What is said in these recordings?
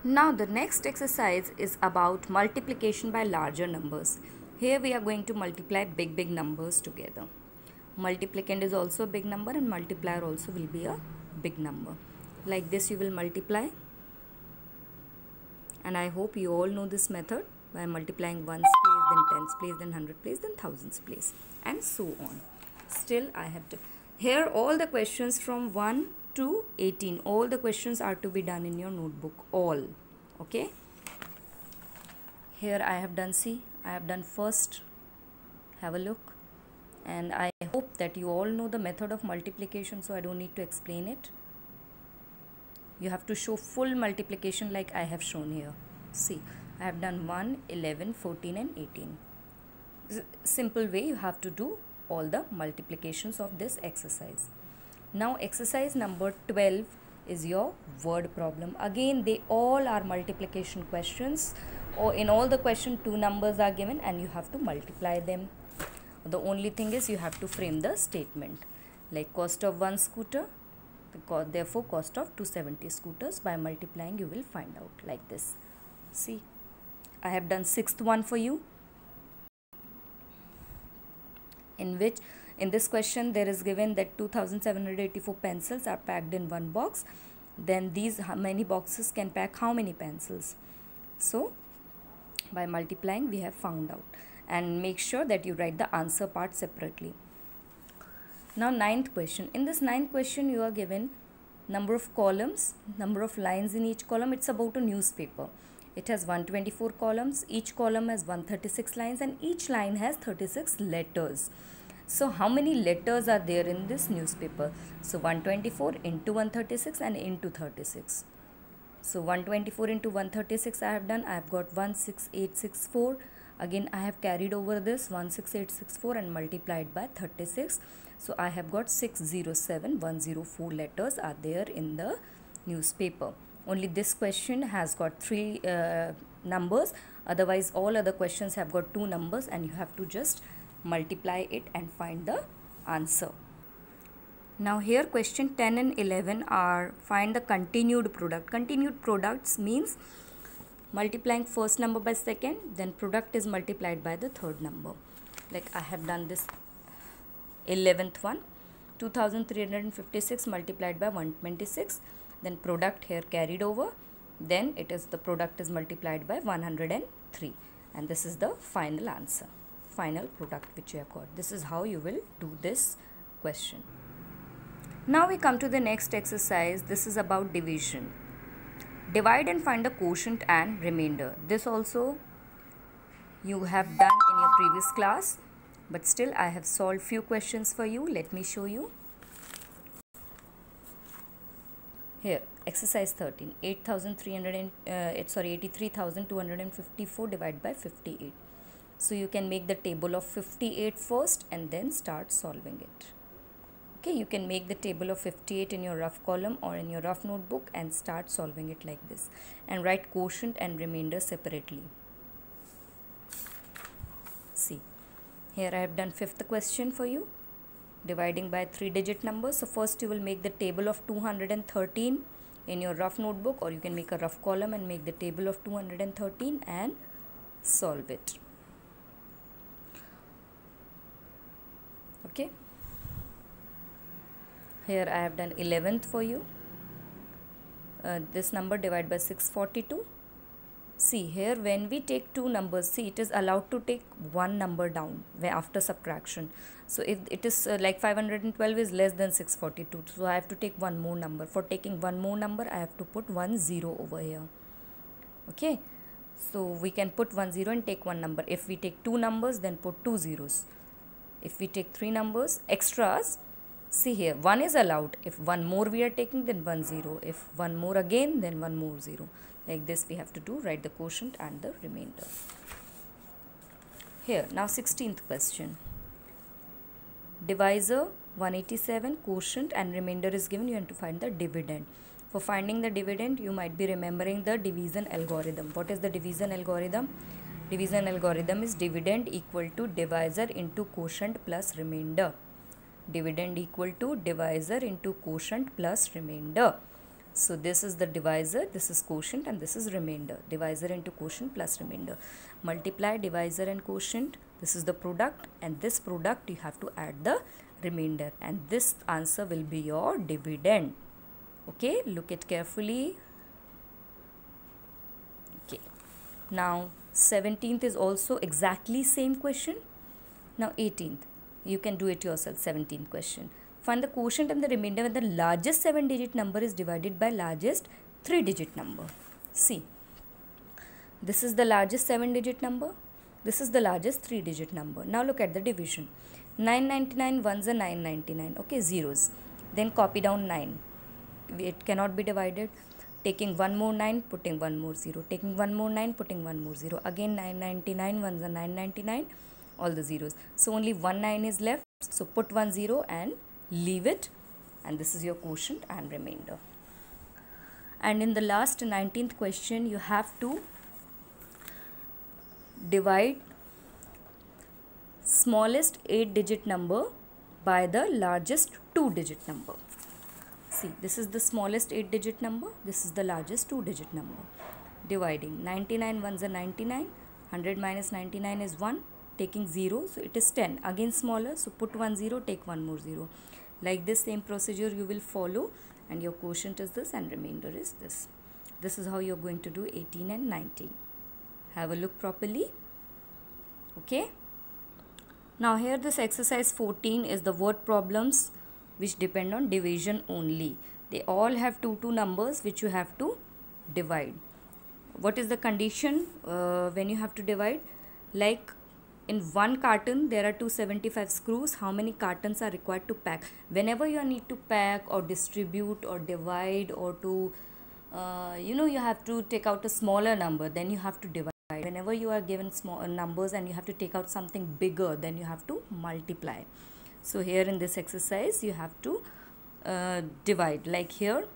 Now the next exercise is about multiplication by larger numbers. Here we are going to multiply big numbers together. Multiplicand is also a big number and multiplier also will be a big number. Like this you will multiply, and I hope you all know this method by multiplying ones place, then tens place, then hundred place, then thousands place, and so on. Still I have to, here all the questions from 1 to 18, all the questions are to be done in your notebook, all. Okay, here I have done, see, I have done first, have a look, and I hope that you all know the method of multiplication, so I don't need to explain it. You have to show full multiplication like I have shown here. See, I have done 1, 11, 14 and 18. Simple way you have to do all the multiplications of this exercise. Now exercise number 12 is your word problem. Again they all are multiplication questions, or in all the question two numbers are given and you have to multiply them. The only thing is you have to frame the statement, like cost of one scooter, therefore cost of 270 scooters. By multiplying you will find out like this. See, I have done sixth one for you, in which in this question there is given that 2784 pencils are packed in one box. Then these many boxes can pack how many pencils? So by multiplying we have found out, and make sure that you write the answer part separately. Now ninth question. In this ninth question you are given number of columns, number of lines in each column. It's about a newspaper. It has 124 columns, each column has 136 lines and each line has 36 letters. So how many letters are there in this newspaper? So 124 into 136 and into 36. So 124 into 136 I have done. I have got 16864. Again I have carried over this 16864 and multiplied by 36. So I have got 607104 letters are there in the newspaper. Only this question has got 3 numbers, otherwise all other questions have got 2 numbers, and you have to just multiply it and find the answer. Now here question 10 and 11 are find the continued product. Continued products means multiplying first number by second, then product is multiplied by the third number. Like I have done this 11th one, 2356 multiplied by 126, then product here carried over, then it is the product is multiplied by 103, and this is the final answer, final product which you have got. This is how you will do this question. Now we come to the next exercise. This is about division. Divide and find the quotient and remainder. This also you have done in your previous class, but still I have solved few questions for you. Let me show you. Here exercise 13, 83,254 divided by 58. So you can make the table of 58 first and then start solving it. Okay, you can make the table of 58 in your rough column or in your rough notebook and start solving it like this, and write quotient and remainder separately. See, here I have done fifth question for you, dividing by 3-digit numbers. So first you will make the table of 213 in your rough notebook, or you can make a rough column and make the table of 213 and solve it. Okay, here I have done 11th for you. This number divided by 642. See, here when we take two numbers, see, it is allowed to take one number down after subtraction. So if it is like 512 is less than 642, so I have to take one more number. For taking one more number I have to put 1 0 over here. Okay, so we can put 1 0 and take one number. If we take two numbers, then put 2 zeros. If we take three numbers extras, see here, 1 is allowed. If one more we are taking, then 1 0. If one more again, then one more 0. Like this we have to do, write the quotient and the remainder. Here, now 16th question. Divisor 187, quotient and remainder is given. You have to find the dividend. For finding the dividend, you might be remembering the division algorithm. What is the division algorithm? Division algorithm is dividend equal to divisor into quotient plus remainder. Dividend equal to divisor into quotient plus remainder. So this is the divisor, this is quotient, and this is remainder. Divisor into quotient plus remainder. Multiply divisor and quotient. This is the product, and this product you have to add the remainder, and this answer will be your dividend. Okay, look it carefully. Okay, now 17th is also exactly same question. Now 18th, you can do it yourself. 17th question. Find the quotient and the remainder when the largest 7-digit number is divided by largest 3-digit number. See, this is the largest 7-digit number. This is the largest 3-digit number. Now look at the division. 999 ones are 999. Okay, zeros. Then copy down 9. It cannot be divided. Taking one more 9, putting one more 0. Taking one more 9, putting one more 0. Again 999 ones are 999. All the zeros. So only one 9 is left. So put one 0 and leave it, and this is your quotient and remainder. And in the last 19th question, you have to divide smallest 8-digit number by the largest 2-digit number. See, this is the smallest 8-digit number, this is the largest 2-digit number. Dividing 99 ones are 99, 100 minus 99 is 1, taking 0, so it is 10. Again smaller, so put one 0, take one more 0. Like this same procedure you will follow, and your quotient is this and remainder is this. This is how you are going to do 18 and 19. Have a look properly. Okay. Now here this exercise 14 is the word problems which depend on division only. They all have two numbers which you have to divide. What is the condition when you have to divide? Like, in one carton there are 275 screws. How many cartons are required to pack? Whenever you need to pack or distribute or divide or to you have to take out a smaller number, then you have to divide. Whenever you are given small numbers and you have to take out something bigger, then you have to multiply. So here in this exercise you have to divide. Like here,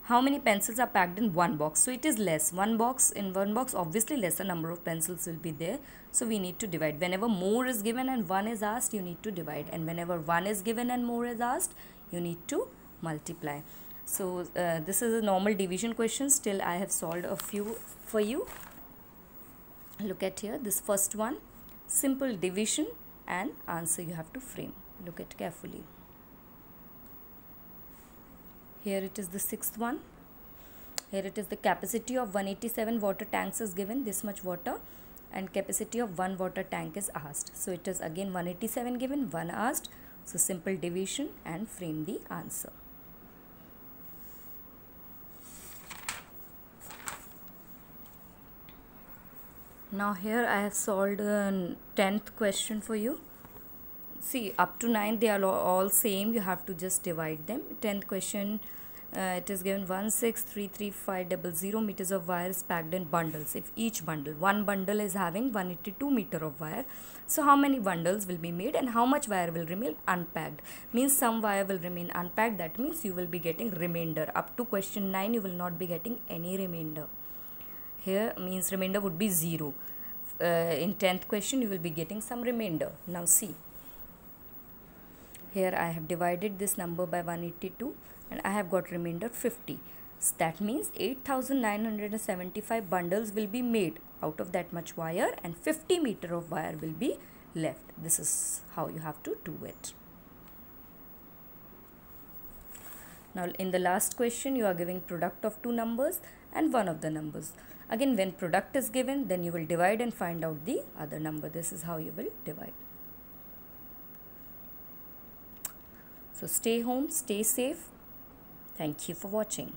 how many pencils are packed in one box? So it is less. In one box obviously lesser number of pencils will be there, so we need to divide. Whenever more is given and 1 is asked, you need to divide, and whenever 1 is given and more is asked, you need to multiply. So this is a normal division question. Still I have solved a few for you. Look at here, this first one, simple division, and answer you have to frame. Look at carefully. Here it is the sixth one. Here it is the capacity of 187 water tanks is given, this much water, and capacity of one water tank is asked. So it is again 187 given, 1 asked. So simple division and frame the answer. Now here I have solved a 10th question for you. See, up to 9 they are all same, you have to just divide them. 10th question, it is given 1633500 meters of wire is packed in bundles. If each bundle, one bundle is having 182 meter of wire, so how many bundles will be made and how much wire will remain unpacked? Means some wire will remain unpacked, that means you will be getting remainder. Up to question 9 you will not be getting any remainder. Here means remainder would be 0. In 10th question you will be getting some remainder. Now see, here I have divided this number by 182 and I have got remainder 50. So that means 8,975 bundles will be made out of that much wire and 50 meter of wire will be left. This is how you have to do it. Now in the last question you are giving product of two numbers and one of the numbers. Again, when product is given, then you will divide and find out the other number. This is how you will divide. So stay home, stay safe. Thank you for watching.